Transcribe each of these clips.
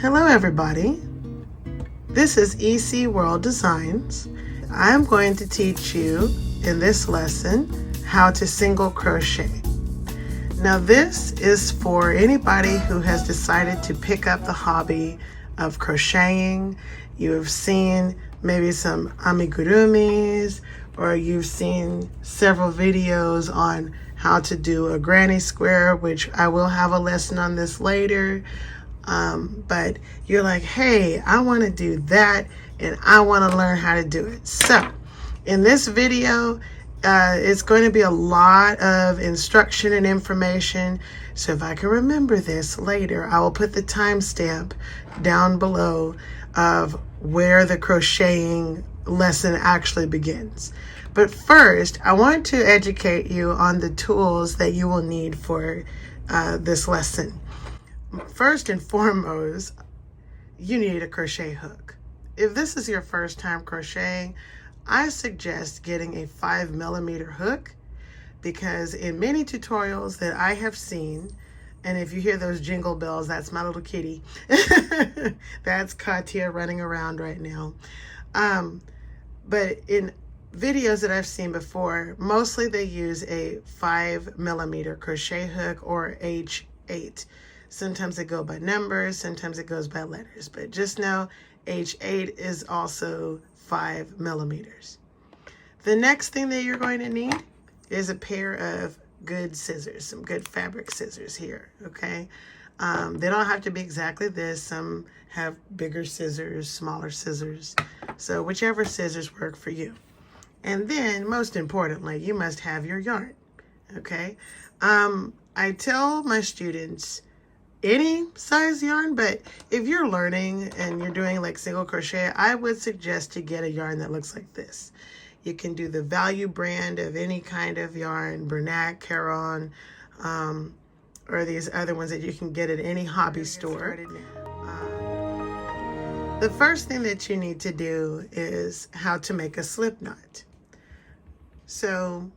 Hello everybody, this is EC World Designs. I'm going to teach you in this lesson how to single crochet. Now this is for anybody who has decided to pick up the hobby of crocheting. You have seen maybe some amigurumis, or you've seen several videos on how to do a granny square, which I will have a lesson on this later. But you're like, hey, I want to do that and I want to learn how to do it. So in this video, it's going to be a lot of instruction and information. So if I can remember this later, I will put the timestamp down below of where the crocheting lesson actually begins. But first, I want to educate you on the tools that you will need for this lesson. First and foremost, you need a crochet hook. If this is your first time crocheting, I suggest getting a 5mm hook, because in many tutorials that I have seen, and if you hear those jingle bells, that's my little kitty. That's Katia running around right now. But in videos that I've seen before, mostly they use a 5mm crochet hook or H8. Sometimes it goes by numbers, sometimes it goes by letters, but just know H8 is also 5mm. The next thing that you're going to need is a pair of good scissors, some good fabric scissors here, okay? They don't have to be exactly this. Some have bigger scissors, smaller scissors, so whichever scissors work for you. And then, most importantly, you must have your yarn, okay? I tell my students, any size yarn, but if you're learning and you're doing like single crochet, I would suggest to get a yarn that looks like this. You can do the value brand of any kind of yarn, Bernac, Caron, or these other ones that you can get at any hobby store. The first thing that you need to do is how to make a slip knot. So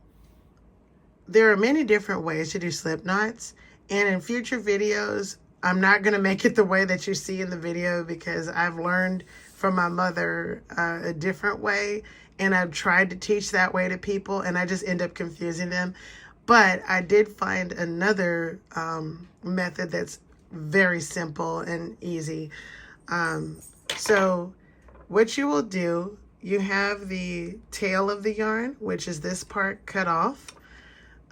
there are many different ways to do slip knots. And in future videos, I'm not going to make it the way that you see in the video, because I've learned from my mother a different way, and I've tried to teach that way to people, and I just end up confusing them. But I did find another method that's very simple and easy. So what you will do, you have the tail of the yarn, which is this part cut off,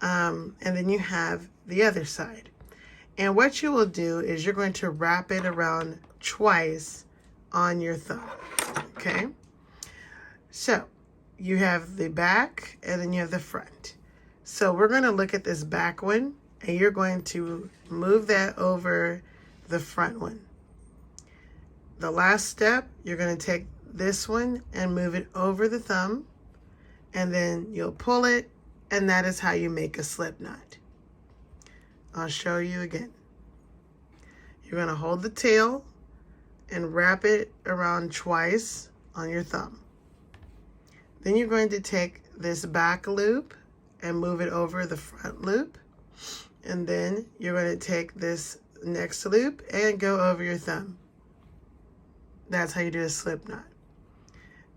and then you have the other side. And what you will do is you're going to wrap it around twice on your thumb, okay? So you have the back and then you have the front. So we're going to look at this back one, and you're going to move that over the front one. The last step, you're going to take this one and move it over the thumb, and then you'll pull it, and that is how you make a slip knot. I'll show you again. You're going to hold the tail and wrap it around twice on your thumb. Then you're going to take this back loop and move it over the front loop. And then you're going to take this next loop and go over your thumb. That's how you do a slip knot.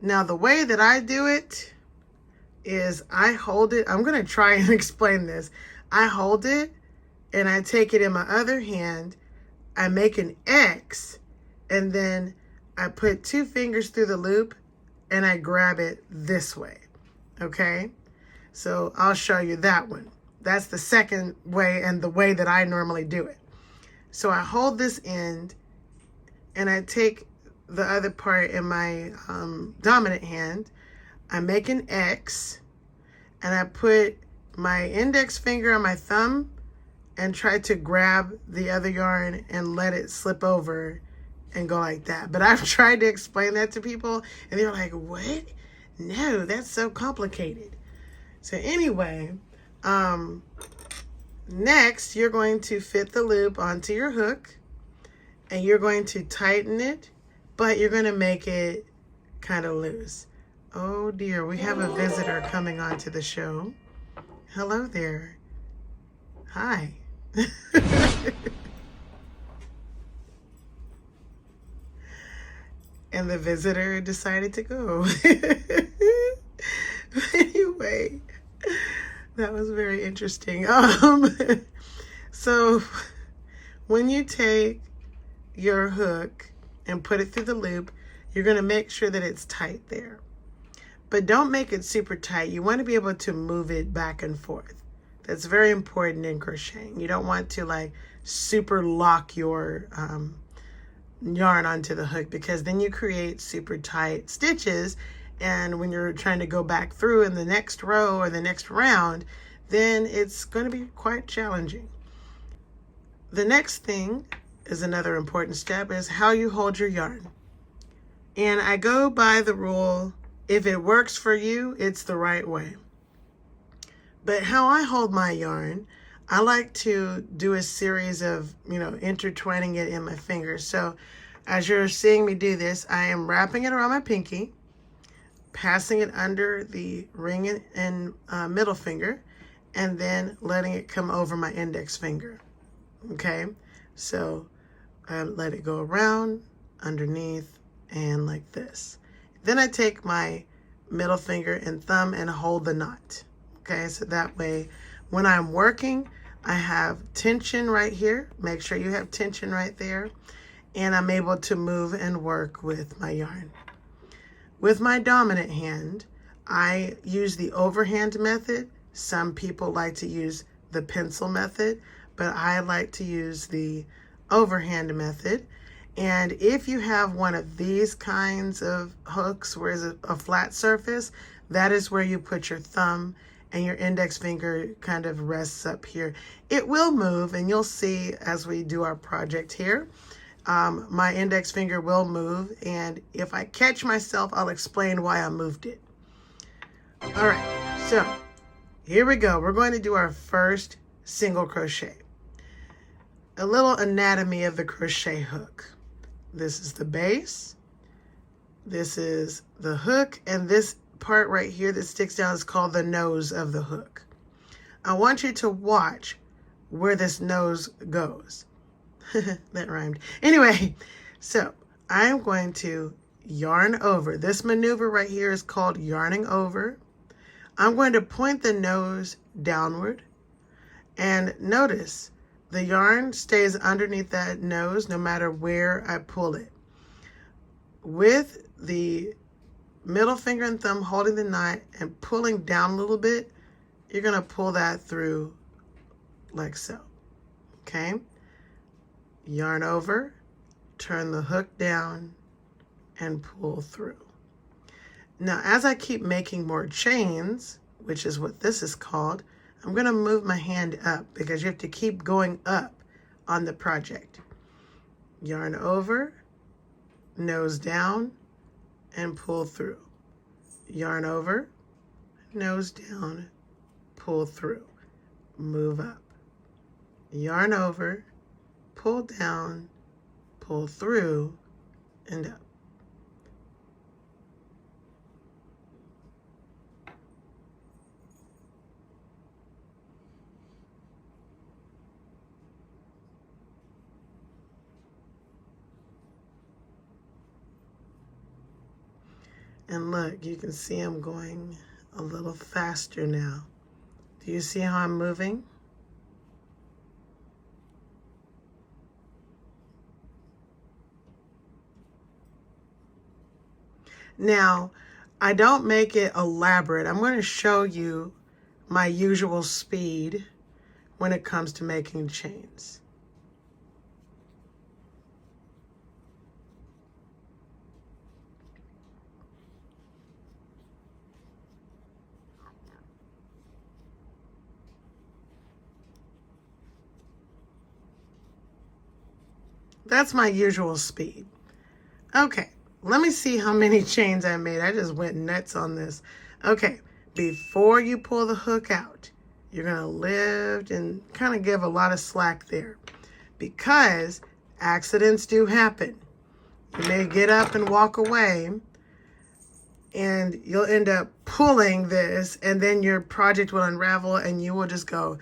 Now the way that I do it is I hold it. I'm going to try and explain this. I hold it, and I take it in my other hand, I make an X, and then I put 2 fingers through the loop, and I grab it this way, okay? So I'll show you that one. That's the second way, and the way that I normally do it. So I hold this end, and I take the other part in my dominant hand, I make an X, and I put my index finger on my thumb, and try to grab the other yarn and let it slip over and go like that. But I've tried to explain that to people, and they're like, what? No, that's so complicated. So anyway, next you're going to fit the loop onto your hook, and you're going to tighten it, but you're going to make it kind of loose. Oh dear, we have a visitor coming onto the show. Hello there. Hi. and the visitor decided to go. Anyway, that was very interesting. So when you take your hook and put it through the loop, you're going to make sure that it's tight there. But don't make it super tight. You want to be able to move it back and forth. That's very important in crocheting. You don't want to like super lock your yarn onto the hook, because then you create super tight stitches, and when you're trying to go back through in the next row or the next round, then it's going to be quite challenging. The next thing is another important step, is how you hold your yarn. And I go by the rule, if it works for you, it's the right way. But how I hold my yarn, I like to do a series of, intertwining it in my fingers. So as you're seeing me do this, I am wrapping it around my pinky, passing it under the ring and middle finger, and then letting it come over my index finger. Okay, so I let it go around, underneath, and like this. Then I take my middle finger and thumb and hold the knot. Okay, so that way when I'm working, I have tension right here. Make sure you have tension right there. And I'm able to move and work with my yarn. With my dominant hand, I use the overhand method. Some people like to use the pencil method, but I like to use the overhand method. And if you have one of these kinds of hooks where it's a flat surface, that is where you put your thumb, and your index finger kind of rests up here. It will move, and you'll see as we do our project here, my index finger will move, and if I catch myself, I'll explain why I moved it. All right, so here we go. We're going to do our first single crochet. A little anatomy of the crochet hook. This is the base, this is the hook, and this part right here that sticks down is called the nose of the hook. I want you to watch where this nose goes. That rhymed. Anyway, so I'm going to yarn over. This maneuver right here is called yarning over. I'm going to point the nose downward, and notice the yarn stays underneath that nose no matter where I pull it. With the middle finger and thumb holding the knot and pulling down a little bit, you're going to pull that through like so. Okay? Yarn over, turn the hook down, and pull through. Now, as I keep making more chains, which is what this is called, I'm going to move my hand up because you have to keep going up on the project. Yarn over, nose down, and pull through. Yarn over, nose down, pull through. Move up. Yarn over, pull down, pull through, and up. And look, you can see I'm going a little faster now. Do you see how I'm moving? Now, I don't make it elaborate. I'm going to show you my usual speed when it comes to making chains. That's my usual speed. Okay, let me see how many chains I made. I just went nuts on this. Okay, before you pull the hook out, you're gonna lift and kind of give a lot of slack there, because accidents do happen. You may get up and walk away, and you'll end up pulling this, and then your project will unravel, and you will just go,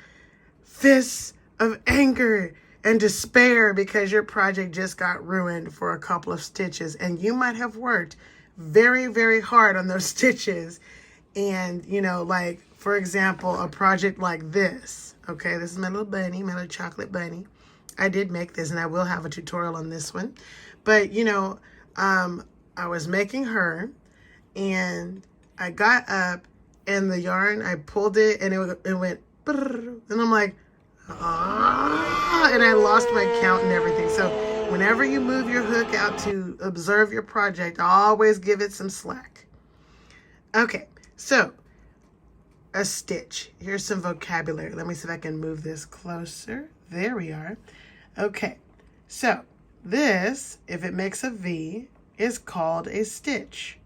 fists of anger, and despair because your project just got ruined for a couple of stitches, and you might have worked very, very hard on those stitches. And, you know, like, for example, a project like this. Okay, this is my little bunny, my little chocolate bunny. I did make this, and I will have a tutorial on this one. But, you know, I was making her, and I got up, and the yarn, I pulled it, and it went, and I'm like, ah, and I lost my count and everything. So whenever you move your hook out to observe your project, always give it some slack. Okay, so a stitch. Here's some vocabulary. Let me see if I can move this closer. There we are. Okay, so this, if it makes a V, is called a stitch.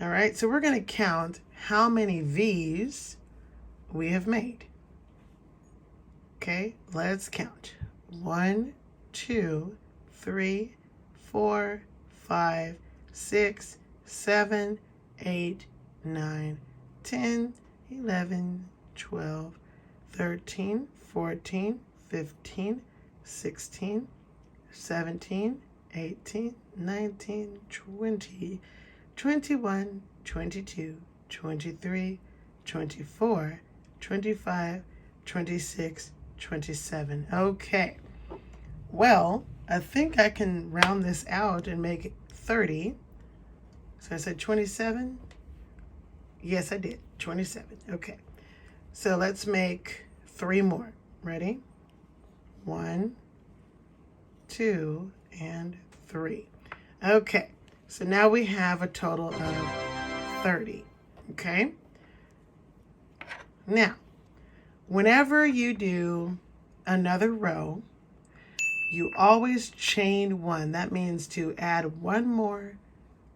All right, so we're going to count how many V's we have made. Okay, let's count. 1, 2, 3, 4, 5, 6, 7, 8, 9, 10, 11, 12, 13, 14, 15, 16, 17, 18, 19, 20, 21, 22, 23, 24, 25, 26, 27. Okay. Well, I think I can round this out and make it 30. So I said 27. Yes, I did. 27. Okay. So let's make 3 more. Ready? 1, 2, and 3. Okay. So now we have a total of 30. Okay. Now, whenever you do another row, you always chain 1. That means to add 1 more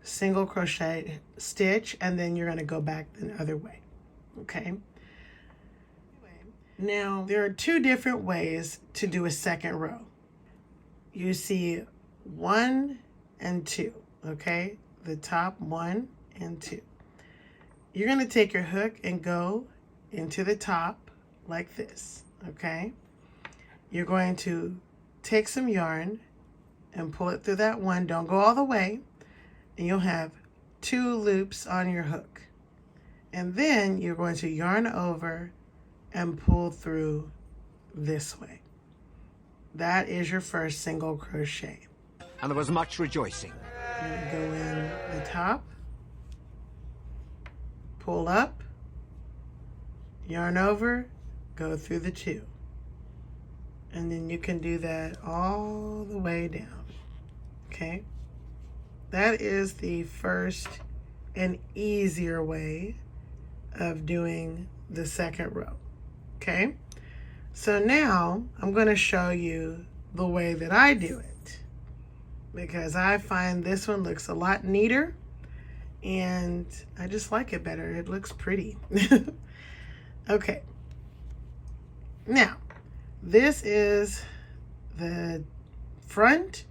single crochet stitch, and then you're going to go back the other way. Okay. Now, there are 2 different ways to do a second row. You see 1 and 2. Okay, the top 1 and 2. You're going to take your hook and go into the top like this. Okay, you're going to take some yarn and pull it through that 1. Don't go all the way, and you'll have 2 loops on your hook. And then you're going to yarn over and pull through this way. That is your first single crochet. And there was much rejoicing. You're going to go in the top, pull up, yarn over, go through the 2. And then you can do that all the way down. Okay? That is the first and easier way of doing the second row. Okay? So now I'm going to show you the way that I do it, because I find this one looks a lot neater, and I just like it better. It looks pretty. Okay. Now, this is the front,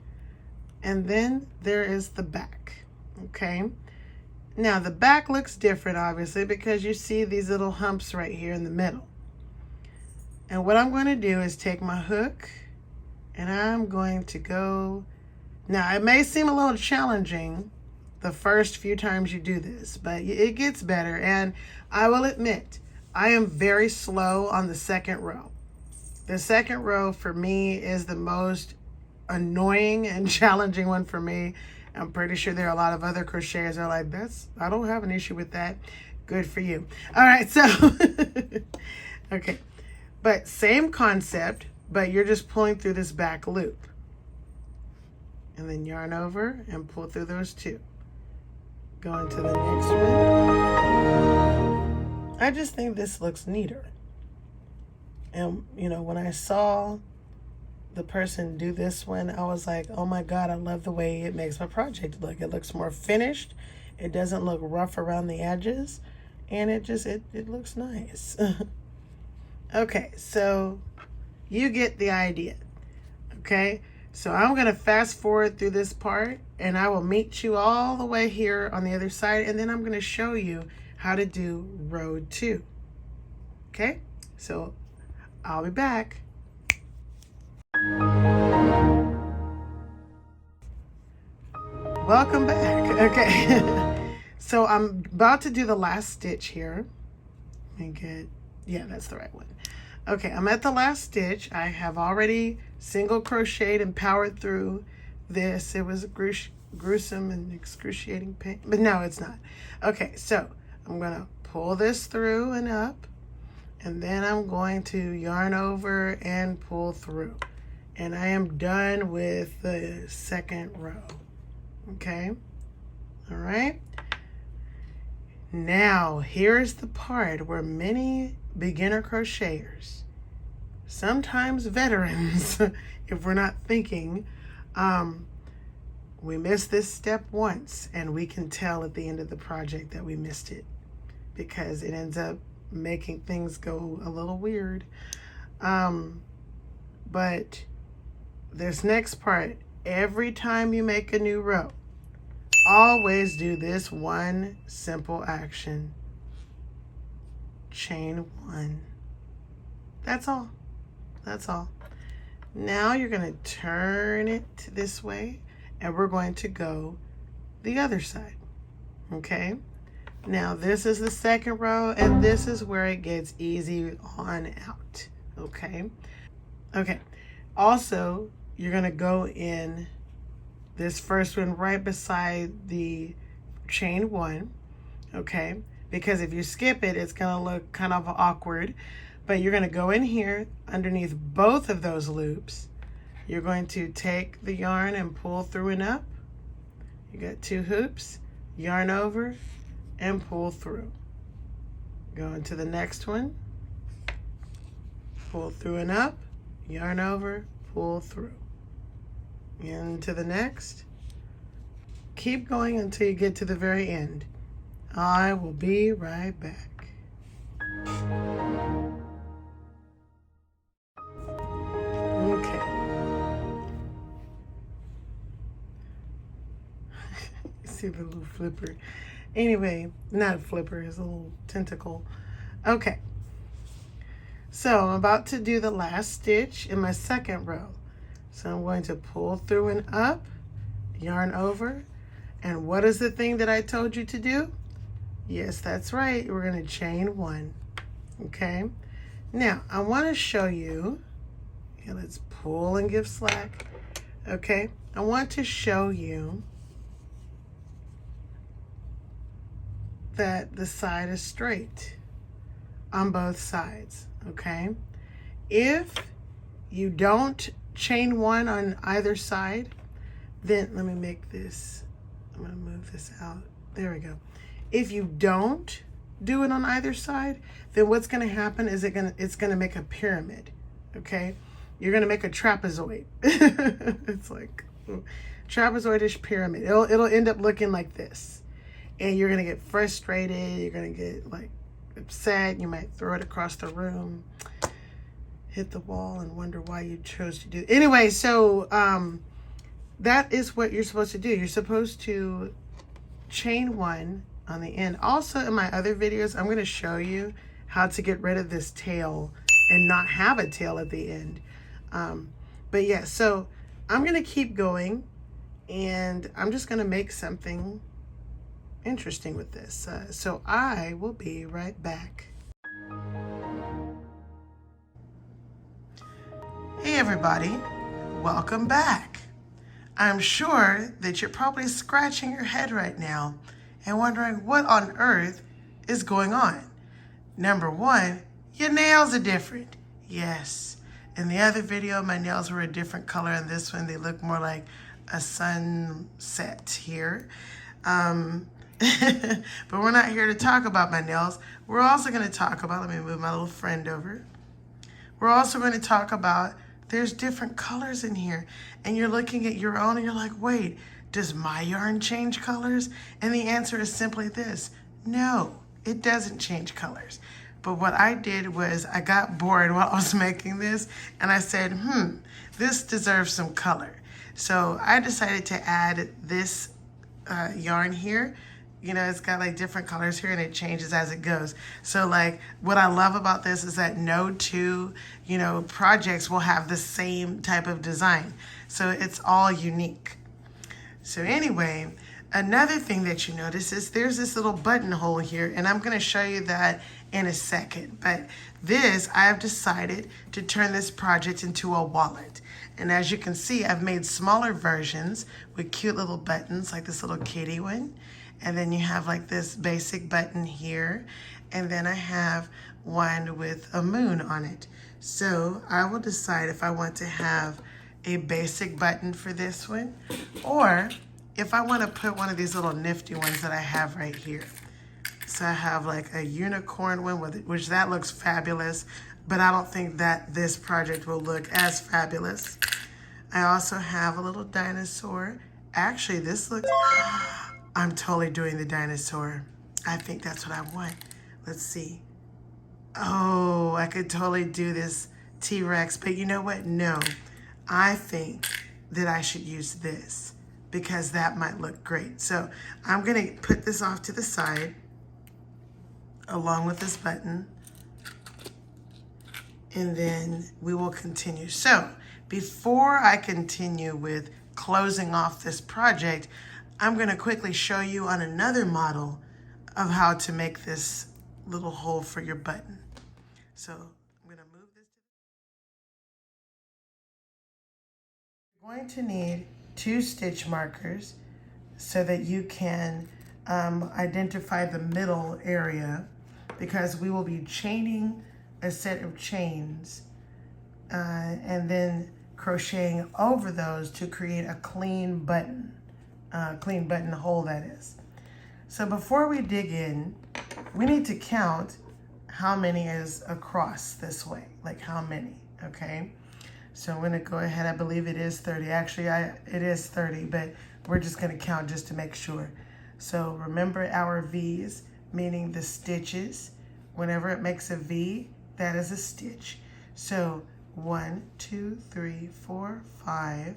and then there is the back. Okay. Now, the back looks different, obviously, because you see these little humps right here in the middle. And what I'm going to do is take my hook, and I'm going to go. Now, it may seem a little challenging the first few times you do this, but it gets better. And I will admit, I am very slow on the second row. The second row for me is the most annoying and challenging one for me. I'm pretty sure there are a lot of other crocheters that are like, I don't have an issue with that. Good for you. All right, so, okay. But same concept, but you're just pulling through this back loop. And then yarn over and pull through those 2. Go into the next one. I just think this looks neater. And, you know, when I saw the person do this one, I was like, oh my God, I love the way it makes my project look. It looks more finished. It doesn't look rough around the edges. And it looks nice. Okay, so you get the idea. Okay, so I'm going to fast forward through this part, and I will meet you all the way here on the other side, and then I'm going to show you how to do row 2. Okay, so I'll be back. Welcome back. Okay. So I'm about to do the last stitch here. Let me get, yeah, that's the right one. Okay, I'm at the last stitch. I have already single crocheted and powered through this. It was gruesome and excruciating pain, but no, it's not. Okay, so I'm gonna pull this through and up, and then I'm going to yarn over and pull through. And I am done with the second row. Okay, all right. Now, here's the part where many beginner crocheters, sometimes veterans, if we're not thinking, we miss this step once, and we can tell at the end of the project that we missed it because it ends up making things go a little weird. But this next part, every time you make a new row, always do this one simple action. Chain one. That's all. That's all. Now you're going to turn it this way, and we're going to go the other side. Okay? Now this is the second row, and this is where it gets easy on out. Okay? Okay. Also, you're going to go in this first one right beside the chain one, okay? Because if you skip it, it's gonna look kind of awkward, but you're gonna go in here underneath both of those loops. You're going to take the yarn and pull through and up. You got 2 hoops, yarn over and pull through. Go into the next one, pull through and up, yarn over, pull through. Into the next. Keep going until you get to the very end. I will be right back. Okay. See the little flipper. Anyway, not a flipper, it's a little tentacle. Okay. So I'm about to do the last stitch in my second row. So I'm going to pull through and up, yarn over, and what is the thing that I told you to do? Yes, that's right. We're going to chain one. Okay. Now I want to show you. Okay, let's pull and give slack. Okay. I want to show you that the side is straight on both sides. Okay. If you don't chain one on either side, then let me make this, I'm going to move this out. There we go. If you don't do it on either side, then what's going to happen is it's going to make a pyramid. Okay, you're going to make a trapezoid. It's like trapezoidish pyramid. It'll end up looking like this, and you're going to get frustrated, you're going to get like upset, you might throw it across the room, hit the wall, and wonder why you chose to do it. Anyway, so that is what you're supposed to do. You're supposed to chain one on the end. Also, in my other videos, I'm going to show you how to get rid of this tail and not have a tail at the end. But yeah, so I'm going to keep going, and I'm just going to make something interesting with this. So I will be right back. Hey everybody, welcome back. I'm sure that you're probably scratching your head right now and wondering what on earth is going on. Number one, your nails are different. Yes, in the other video, my nails were a different color. In this one, they look more like a sunset here. But we're not here to talk about my nails. We're also going to talk about, let me move my little friend over. We're also going to talk about there's different colors in here, and you're looking at your own and you're like, wait, does my yarn change colors? And the answer is simply this: no, it doesn't change colors. But what I did was I got bored while I was making this, and I said, this deserves some color. So I decided to add this yarn here. You know, it's got like different colors here and it changes as it goes. So like what I love about this is that no two, you know, projects will have the same type of design. So it's all unique. So anyway, another thing that you notice is there's this little buttonhole here, and I'm going to show you that in a second. But this, I have decided to turn this project into a wallet. And as you can see, I've made smaller versions with cute little buttons like this little kitty one. And then you have like this basic button here. And then I have one with a moon on it. So I will decide if I want to have a basic button for this one, or if I want to put one of these little nifty ones that I have right here. So I have like a unicorn one with it, which that looks fabulous, but I don't think that this project will look as fabulous. I also have a little dinosaur. Actually, this looks, I'm totally doing the dinosaur. I think that's what I want. Let's see. Oh, I could totally do this T-Rex, but you know what? No, I think that I should use this because that might look great. So I'm gonna put this off to the side along with this button, and then we will continue. So before I continue with closing off this project, I'm gonna quickly show you on another model of how to make this little hole for your button. So I'm gonna move this. You're going to need 2 stitch markers so that you can identify the middle area, because we will be chaining a set of chains and then crocheting over those to create a clean button hole, that is. So before we dig in, we need to count how many is across this way, like how many, okay? So I'm gonna go ahead, I believe it is 30. Actually, it is 30, but we're just gonna count just to make sure. So remember our V's, meaning the stitches. Whenever it makes a V, that is a stitch. So 1, 2, 3, 4, 5,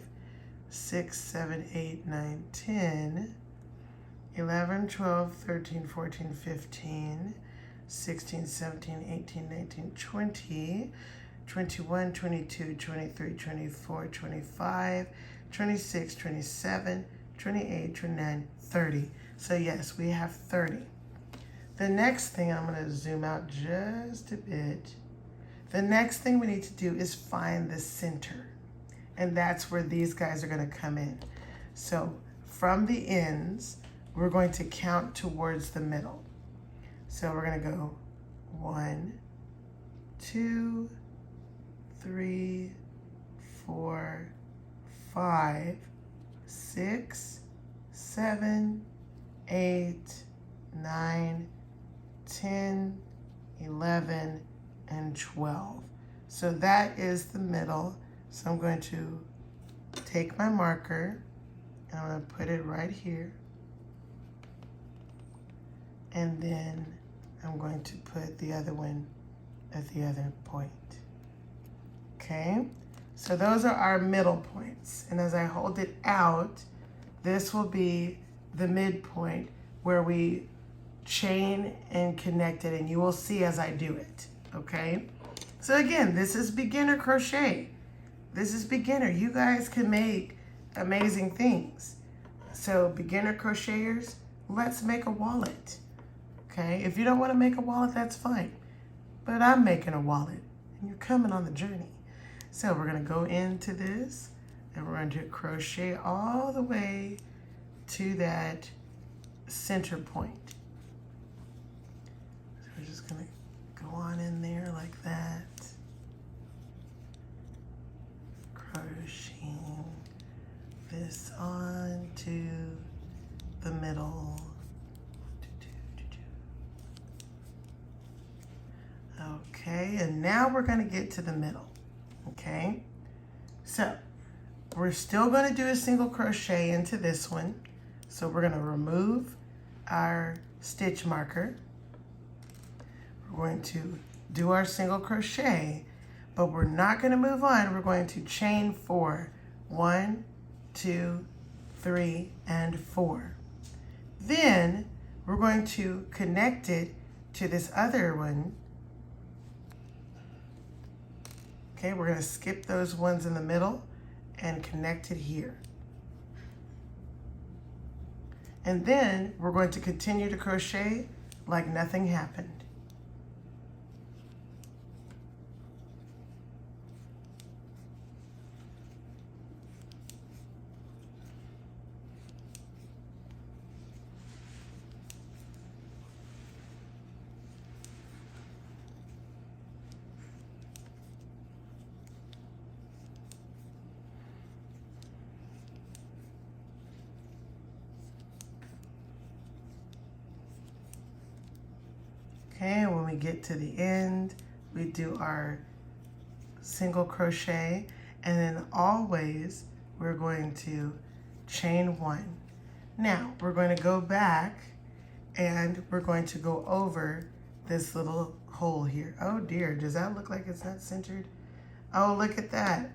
6, 7, 8, 9, 10, 11, 12, 13, 14, 15, 16, 17, 18, 19, 20, 21, 22, 23, 24, 25, 26, 27, 28, 29, 30. So yes, we have 30. The next thing, I'm gonna zoom out just a bit. The next thing we need to do is find the center. And that's where these guys are gonna come in. So from the ends, we're going to count towards the middle. So we're gonna go 1, 2, 3, 4, 5, 6, 7, 8, 9, 10, 11, and 12. So that is the middle. So I'm going to take my marker and I'm going to put it right here. And then I'm going to put the other one at the other point. Okay, so those are our middle points. And as I hold it out, this will be the midpoint where we chain and connect it, and you will see as I do it, okay? So again, this is beginner crochet. This is beginner. You guys can make amazing things. So beginner crocheters, let's make a wallet, okay? If you don't want to make a wallet, that's fine. But I'm making a wallet, and you're coming on the journey. So we're gonna go into this, and we're going to crochet all the way to that center point. So we're just gonna go on in there like that. Crocheting this on to the middle. Okay, and now we're gonna get to the middle, okay? So we're still gonna do a single crochet into this one. So we're gonna remove our stitch marker. We're going to do our single crochet, but we're not gonna move on. We're going to chain 4. 1, 2, 3, and 4. Then we're going to connect it to this other one. Okay, we're going to skip those ones in the middle and connect it here. And then we're going to continue to crochet like nothing happened. Okay, when we get to the end, we do our single crochet, and then always we're going to chain one. Now we're going to go back and we're going to go over this little hole here. Oh dear, does that look like it's not centered? Oh, look at that.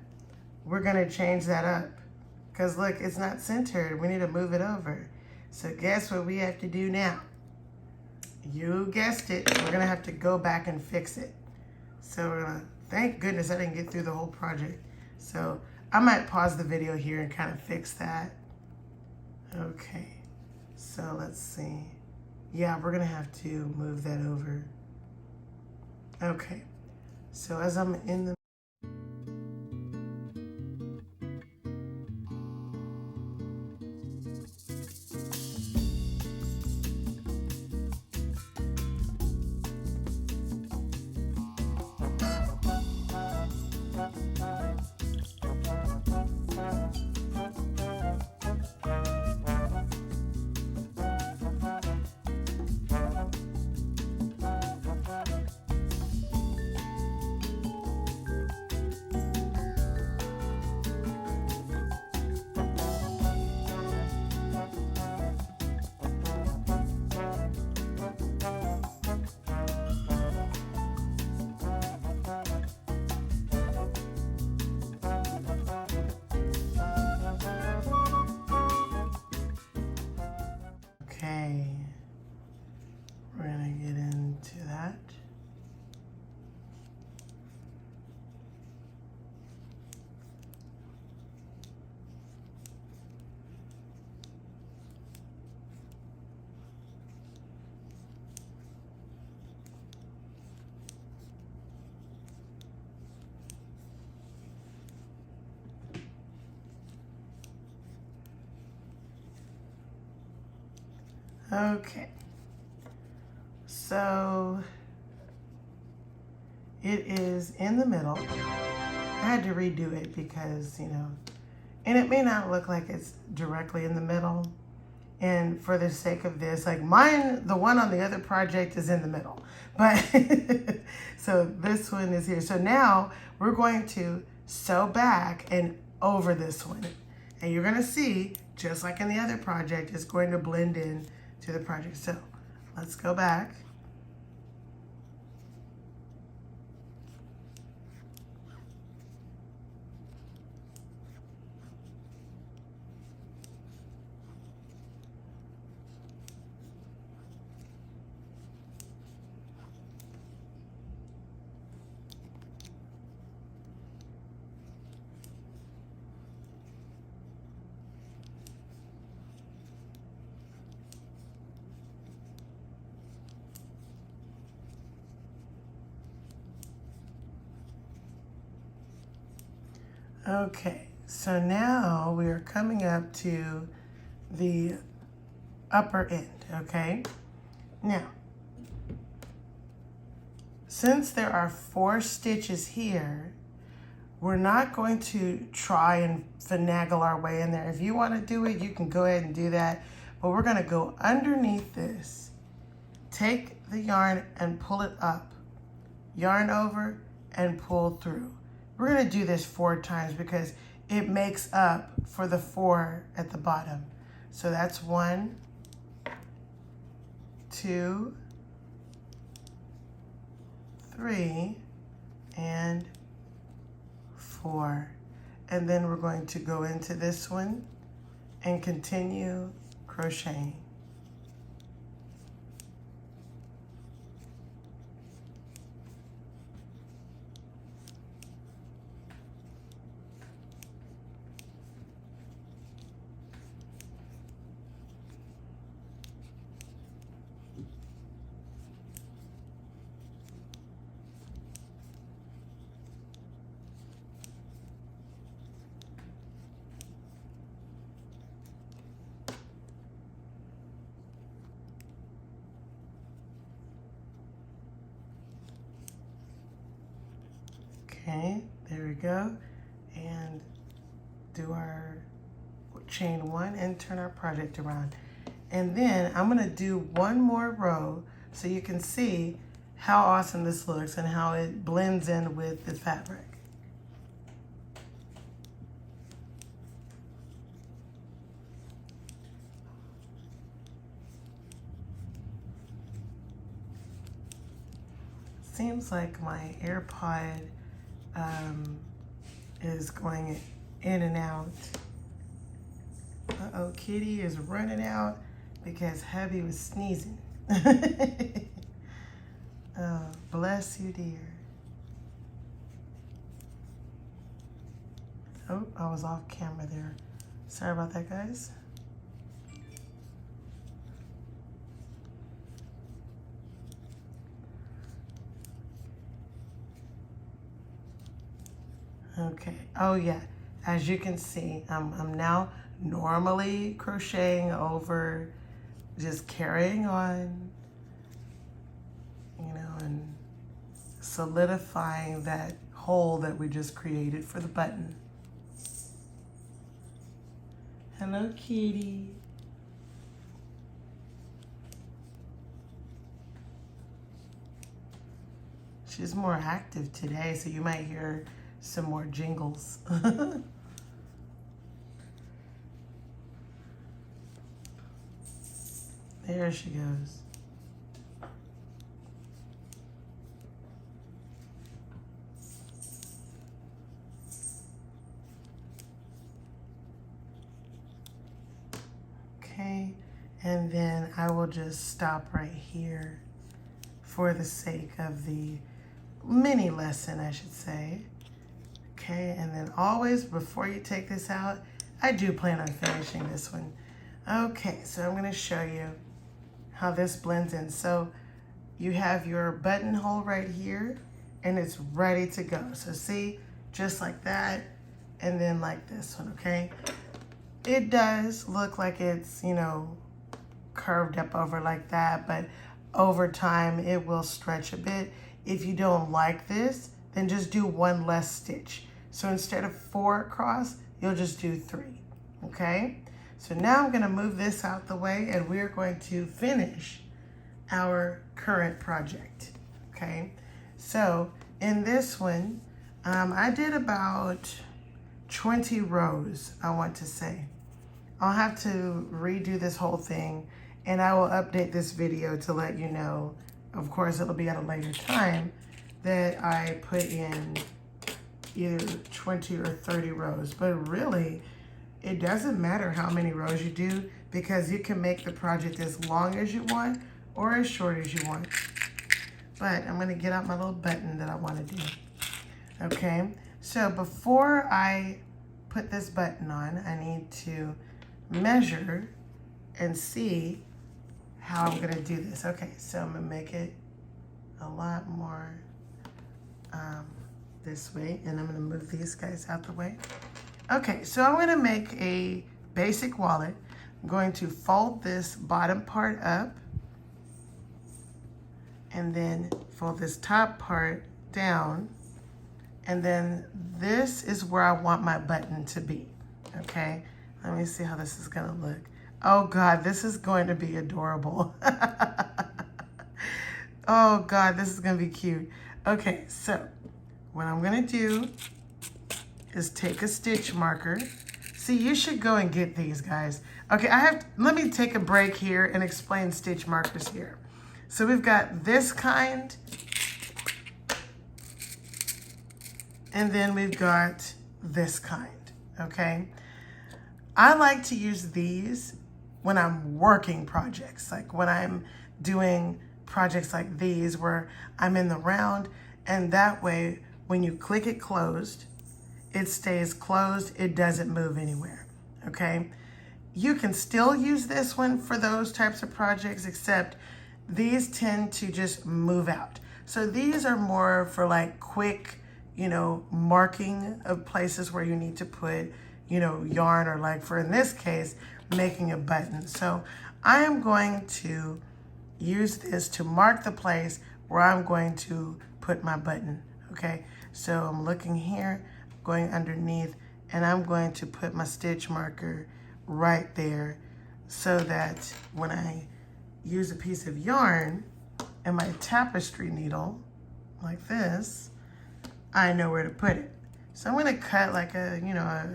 We're going to change that up because look, it's not centered. We need to move it over. So guess what we have to do now? You guessed it, we're gonna have to go back and fix it. So we're gonna, thank goodness I didn't get through the whole project. So I might pause the video here and kind of fix that. Okay, so let's see. Yeah, we're gonna have to move that over. Okay, so as I'm in the Okay, we're gonna get into that. Okay, so it is in the middle. I had to redo it because, you know, and it may not look like it's directly in the middle. And for the sake of this, like mine, the one on the other project is in the middle. But so this one is here. So now we're going to sew back and over this one. And you're gonna see, just like in the other project, it's going to blend in to the project. So let's go back. Okay, so now we are coming up to the upper end, okay? Now, since there are 4 stitches here, we're not going to try and finagle our way in there. If you want to do it, you can go ahead and do that, but we're going to go underneath this, take the yarn and pull it up, yarn over and pull through. We're gonna do this 4 times because it makes up for the 4 at the bottom. So that's 1, 2, 3, and 4. And then we're going to go into this one and continue crocheting. go. And do our chain 1 and turn our project around. And then I'm gonna do one more row so you can see how awesome this looks and how it blends in with the fabric. Seems like my AirPod is going in and out. Uh-oh, Kitty is running out because hubby was sneezing. Oh, bless you, dear. Oh, I was off camera there. Sorry about that, guys. Okay, oh yeah, as you can see, I'm now normally crocheting over, just carrying on, you know, and solidifying that hole that we just created for the button. Hello, kitty. She's more active today, so you might hear some more jingles. There she goes. Okay, and then I will just stop right here for the sake of the mini lesson, I should say. Okay, and then always before you take this out, I do plan on finishing this one. Okay, so I'm gonna show you how this blends in. So you have your buttonhole right here and it's ready to go. So see, just like that, and then like this one, okay? It does look like it's, you know, curved up over like that, but over time it will stretch a bit. If you don't like this, then just do one less stitch. So instead of 4 across, you'll just do 3, okay? So now I'm gonna move this out the way and we're going to finish our current project, okay? So in this one, I did about 20 rows, I want to say. I'll have to redo this whole thing and I will update this video to let you know, of course it'll be at a later time, that I put in either 20 or 30 rows, but really it doesn't matter how many rows you do because you can make the project as long as you want or as short as you want. But I'm gonna get out my little button that I wanna do. Okay, so before I put this button on, I need to measure and see how I'm gonna do this. Okay, so I'm gonna make it a lot more this way, and I'm gonna move these guys out the way. Okay, so I'm gonna make a basic wallet. I'm going to fold this bottom part up and then fold this top part down, and then this is where I want my button to be, okay? Let me see how this is gonna look. Oh God, this is going to be adorable. Oh God, this is gonna be cute. Okay, so what I'm gonna do is take a stitch marker. See, you should go and get these, guys. Okay, let me take a break here and explain stitch markers here. So we've got this kind, and then we've got this kind, okay? I like to use these when I'm working projects, like when I'm doing projects like these where I'm in the round, and that way when you click it closed, it stays closed, it doesn't move anywhere, okay? You can still use this one for those types of projects, except these tend to just move out. So these are more for like quick, you know, marking of places where you need to put, you know, yarn, or like for, in this case, making a button. So I am going to use this to mark the place where I'm going to put my button, okay? So I'm looking here, going underneath, and I'm going to put my stitch marker right there so that when I use a piece of yarn and my tapestry needle like this, I know where to put it. So I'm going to cut like a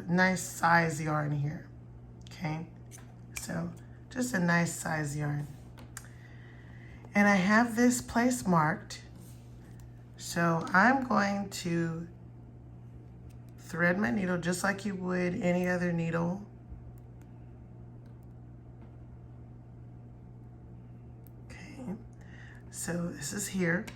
nice size yarn here. Okay, so just a nice size yarn, and I have this place marked, so I'm going to thread my needle just like you would any other needle. Okay, so this is here.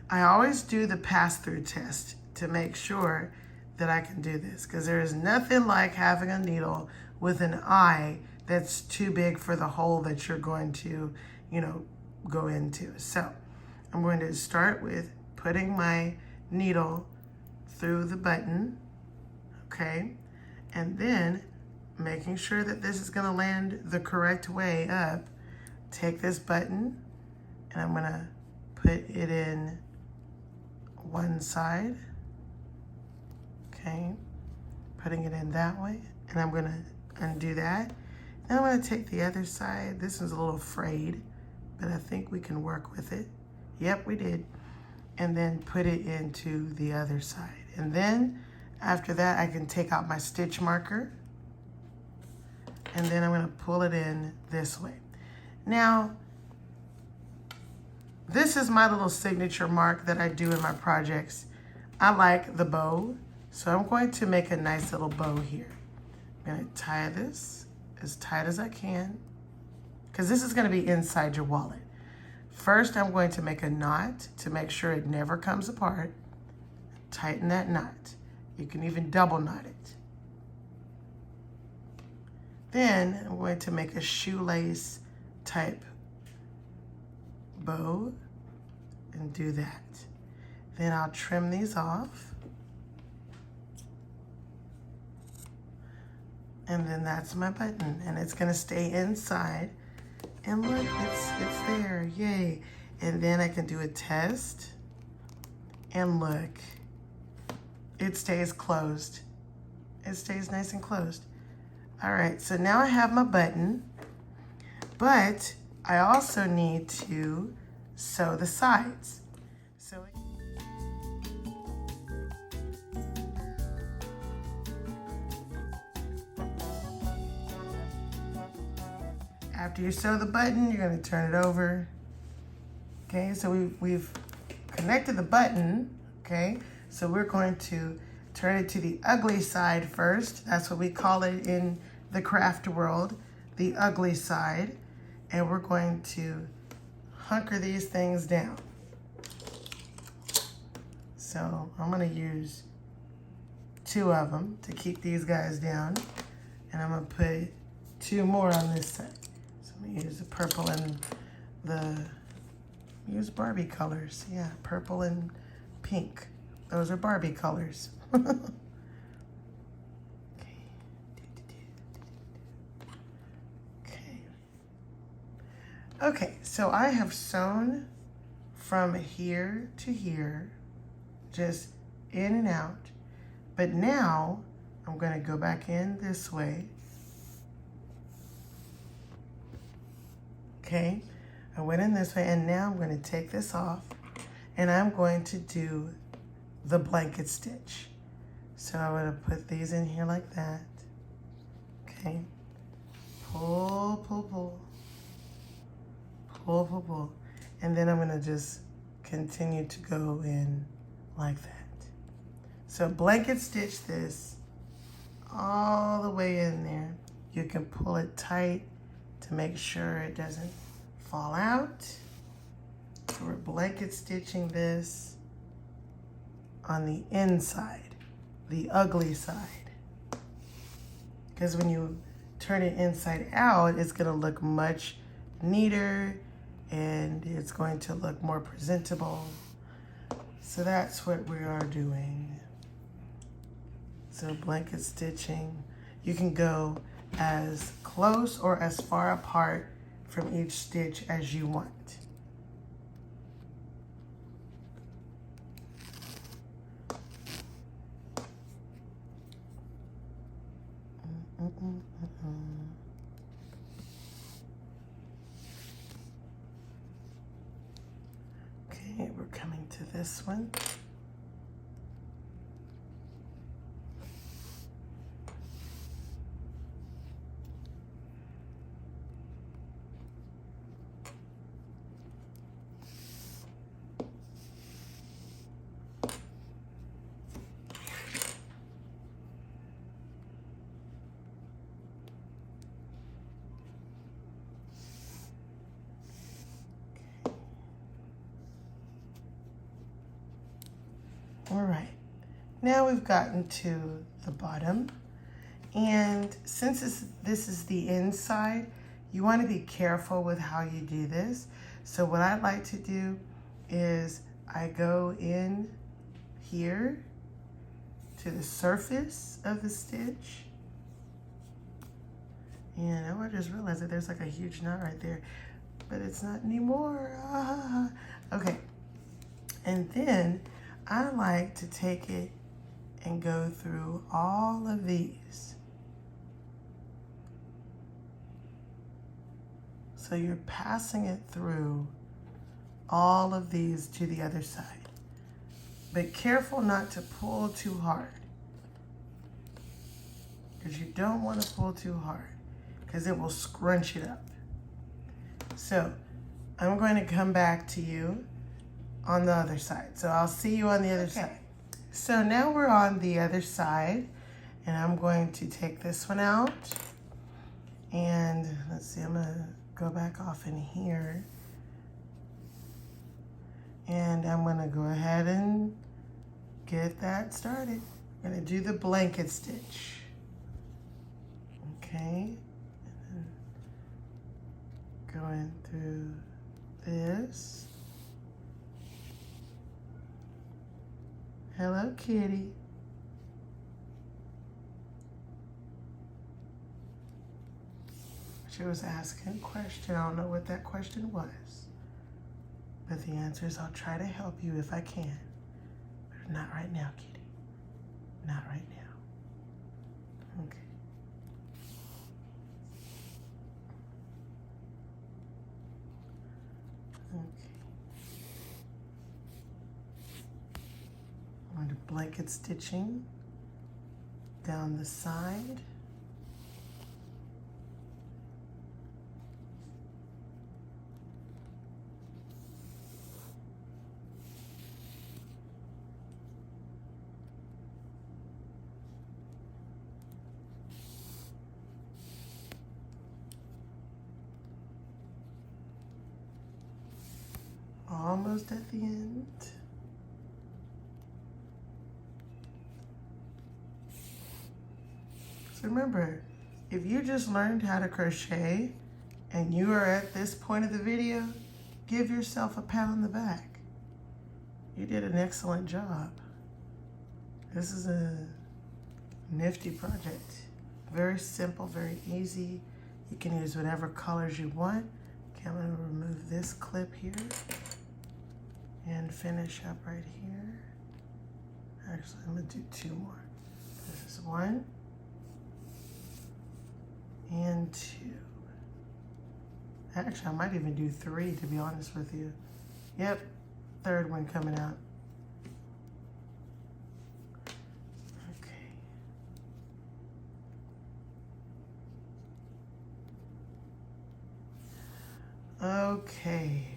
I always do the pass-through test to make sure that I can do this, because there is nothing like having a needle with an eye that's too big for the hole that you're going to, go into. So I'm going to start with putting my needle through the button, okay? And then making sure that this is gonna land the correct way up. Take this button and I'm gonna put it in one side, okay? Putting it in that way, and I'm gonna undo that. Then I'm gonna take the other side. This one's a little frayed, but I think we can work with it. Yep, we did. And then put it into the other side. And then after that, I can take out my stitch marker, and then I'm gonna pull it in this way. Now, this is my little signature mark that I do in my projects. I like the bow, so I'm going to make a nice little bow here. I'm gonna tie this as tight as I can, because this is gonna be inside your wallet. First, I'm going to make a knot to make sure it never comes apart. Tighten that knot. You can even double knot it. Then I'm going to make a shoelace type bow and do that. Then I'll trim these off. And then that's my button, and it's gonna stay inside. And look, it's there, yay. And then I can do a test, and look, it stays closed. It stays nice and closed. All right, so now I have my button, but I also need to sew the sides. So after you sew the button, you're gonna turn it over. Okay, so we've connected the button, okay? So we're going to turn it to the ugly side first. That's what we call it in the craft world, the ugly side. And we're going to hunker these things down. So I'm gonna use 2 of them to keep these guys down. And I'm gonna put 2 more on this side. I'm gonna use the purple and use Barbie colors. Yeah, purple and pink. Those are Barbie colors. Okay, so I have sewn from here to here, just in and out. But now I'm gonna go back in this way. Okay, I went in this way, and now I'm going to take this off, and I'm going to do the blanket stitch. So I'm going to put these in here like that. Okay, pull, pull, pull, pull, pull, pull, and then I'm going to just continue to go in like that. So blanket stitch this all the way in there. You can pull it tight to make sure it doesn't fall out. So we're blanket stitching this on the inside, the ugly side. Because when you turn it inside out, it's gonna look much neater and it's going to look more presentable. So that's what we are doing. So blanket stitching, you can go as close or as far apart from each stitch as you want. coming to this one. All right, now we've gotten to the bottom, and since this is the inside, you want to be careful with how you do this. So what I like to do is I go in here to the surface of the stitch, and I just realized that there's like a huge knot right there, but it's not anymore. Okay, and then I like to take it and go through all of these. So you're passing it through all of these to the other side. But careful not to pull too hard, because you don't want to pull too hard because it will scrunch it up. So I'm going to come back to you on the other side. So I'll see you on the other side. So now we're on the other side, and I'm going to take this one out. And let's see, I'm gonna go back off in here. And I'm gonna go ahead and get that started. I'm gonna do the blanket stitch. Okay, and then going through this. Hello, kitty. She was asking a question. I don't know what that question was. But the answer is I'll try to help you if I can. But not right now, kitty. Not right now. Okay. Okay. I'm going to blanket stitching down the side. Almost at the end. So remember, if you just learned how to crochet and you are at this point of the video, give yourself a pat on the back. You did an excellent job. This is a nifty project. Very simple, very easy. You can use whatever colors you want. Okay, I'm going to remove this clip here and finish up right here. Actually, I'm going to do two more. This is one and two. Actually, I might even do three, to be honest with you. Yep, third one coming out. Okay,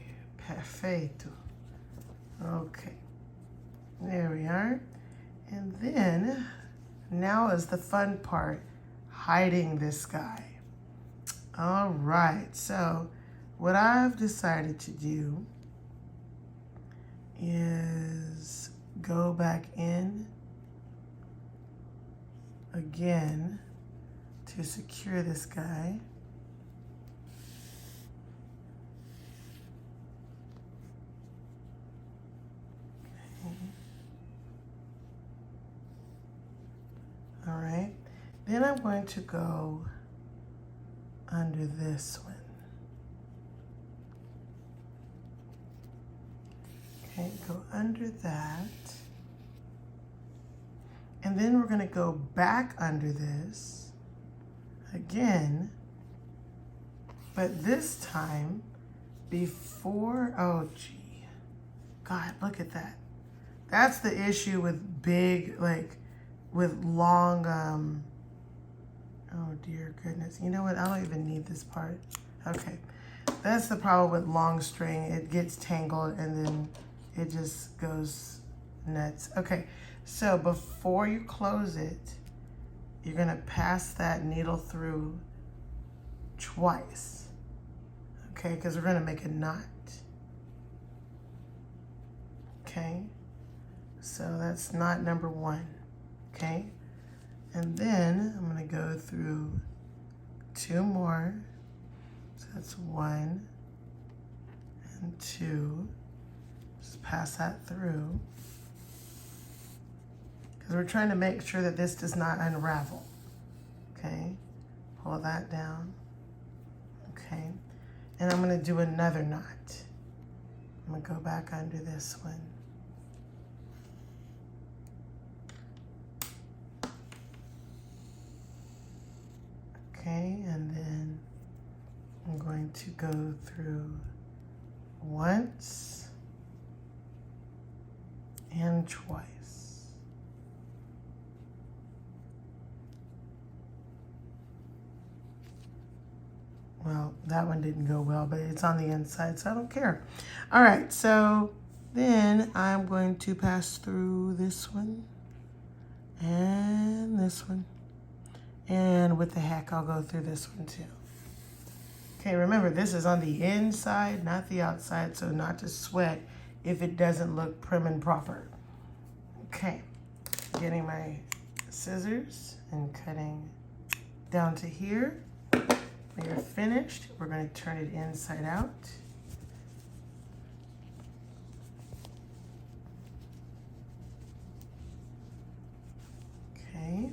perfecto. Okay, there we are. And then, now is the fun part, hiding this guy. All right, so what I've decided to do is go back in again to secure this guy. All right, then I'm going to go under this one. Okay, go under that. And then we're going to go back under this again, but this time before, oh gee, God, look at that. That's the issue with big, like, with long, oh dear goodness. You know what? I don't even need this part. Okay. That's the problem with long string. It gets tangled and then it just goes nuts. Okay. So before you close it, you're going to pass that needle through twice. Okay. Because we're going to make a knot. Okay. So that's knot number 1. Okay. And then I'm going to go through 2 more. So that's 1 and 2. Just pass that through. Because we're trying to make sure that this does not unravel. Okay. Pull that down. Okay. And I'm going to do another knot. I'm going to go back under this one. Okay, and then I'm going to go through once and twice. Well, that one didn't go well, but it's on the inside, so I don't care. All right, so then I'm going to pass through this one and this one. And what the heck, I'll go through this one too. Okay, remember this is on the inside, not the outside, so not to sweat if it doesn't look prim and proper. Okay, getting my scissors and cutting down to here. When you're finished, we're going to turn it inside out. Okay.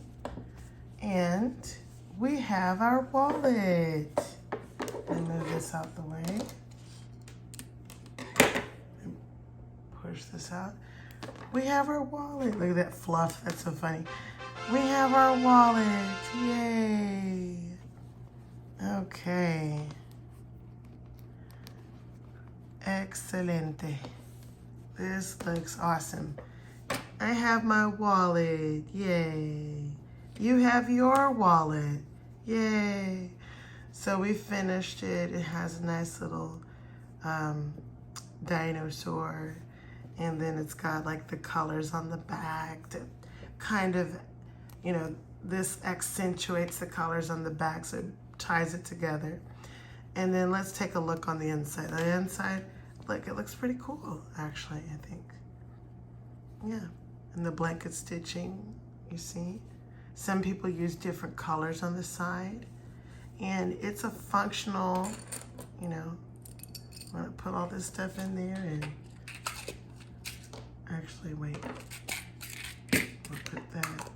And we have our wallet. Let me move this out the way. Push this out. We have our wallet. Look at that fluff. That's so funny. We have our wallet. Yay. Okay. Excelente. This looks awesome. I have my wallet. Yay. You have your wallet. Yay. So we finished it. It has a nice little dinosaur. And then it's got like the colors on the back to kind of, you know, this accentuates the colors on the back, so it ties it together. And then let's take a look on the inside. The inside, look, it looks pretty cool, actually, I think. Yeah. And the blanket stitching, you see? Some people use different colors on the side. And it's a functional, you know, I'm gonna put all this stuff in there and actually, wait. We'll put that.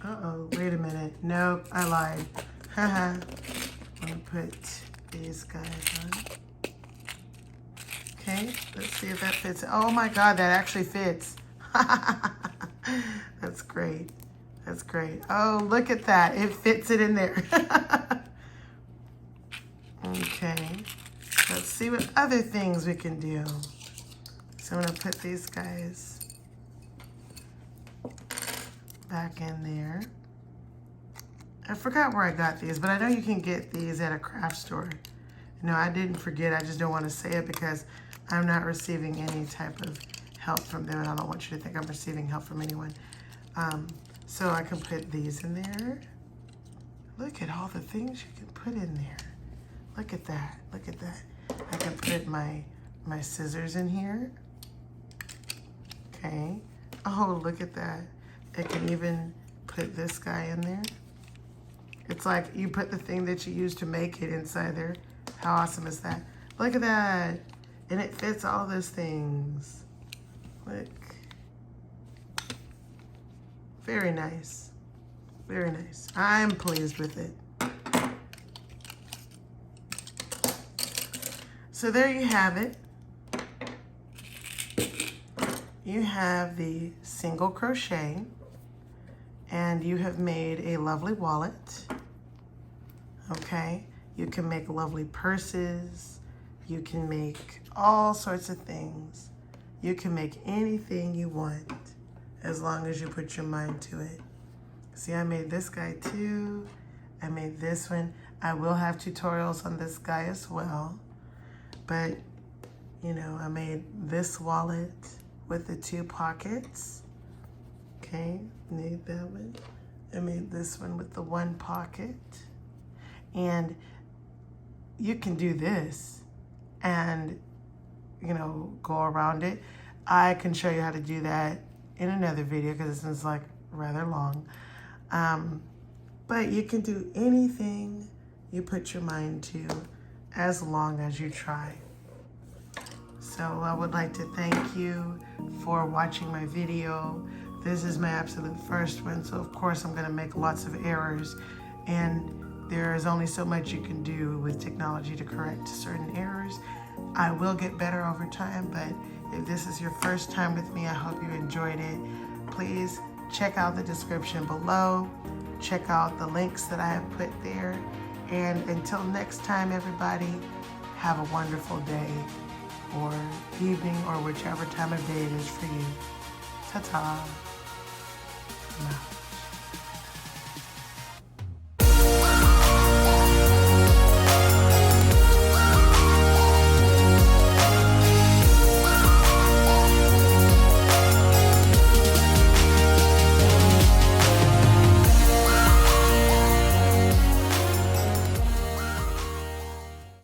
Uh-oh, wait a minute. Nope, I lied. Haha. I'm gonna put these guys on. Okay, let's see if that fits. Oh my God, that actually fits. That's great. That's great. Oh, look at that. It fits it in there. Okay. Let's see what other things we can do. So I'm going to put these guys back in there. I forgot where I got these, but I know you can get these at a craft store. No, I didn't forget. I just don't want to say it because I'm not receiving any type of help from them, and I don't want you to think I'm receiving help from anyone. So I can put these in there. Look at all the things you can put in there. Look at that. Look at that. I can put my scissors in here. Okay. Oh, look at that. I can even put this guy in there. It's like you put the thing that you use to make it inside there. How awesome is that? Look at that. And it fits all those things. Look. Very nice. Very nice. I'm pleased with it. So there you have it. You have the single crochet, and you have made a lovely wallet. Okay, you can make lovely purses. You can make all sorts of things. You can make anything you want as long as you put your mind to it. See, I made this guy too. I made this one. I will have tutorials on this guy as well. But, you know, I made this wallet with the 2 pockets. Okay, made that one. I made this one with the 1 pocket. And you can do this and, you know, go around it. I can show you how to do that in another video because this is like rather long. But you can do anything you put your mind to as long as you try. So I would like to thank you for watching my video. This is my absolute first one, so of course I'm gonna make lots of errors, and there is only so much you can do with technology to correct certain errors. I will get better over time, but if this is your first time with me, I hope you enjoyed it. Please check out the description below. Check out the links that I have put there. And until next time, everybody, have a wonderful day or evening or whichever time of day it is for you. Ta-ta.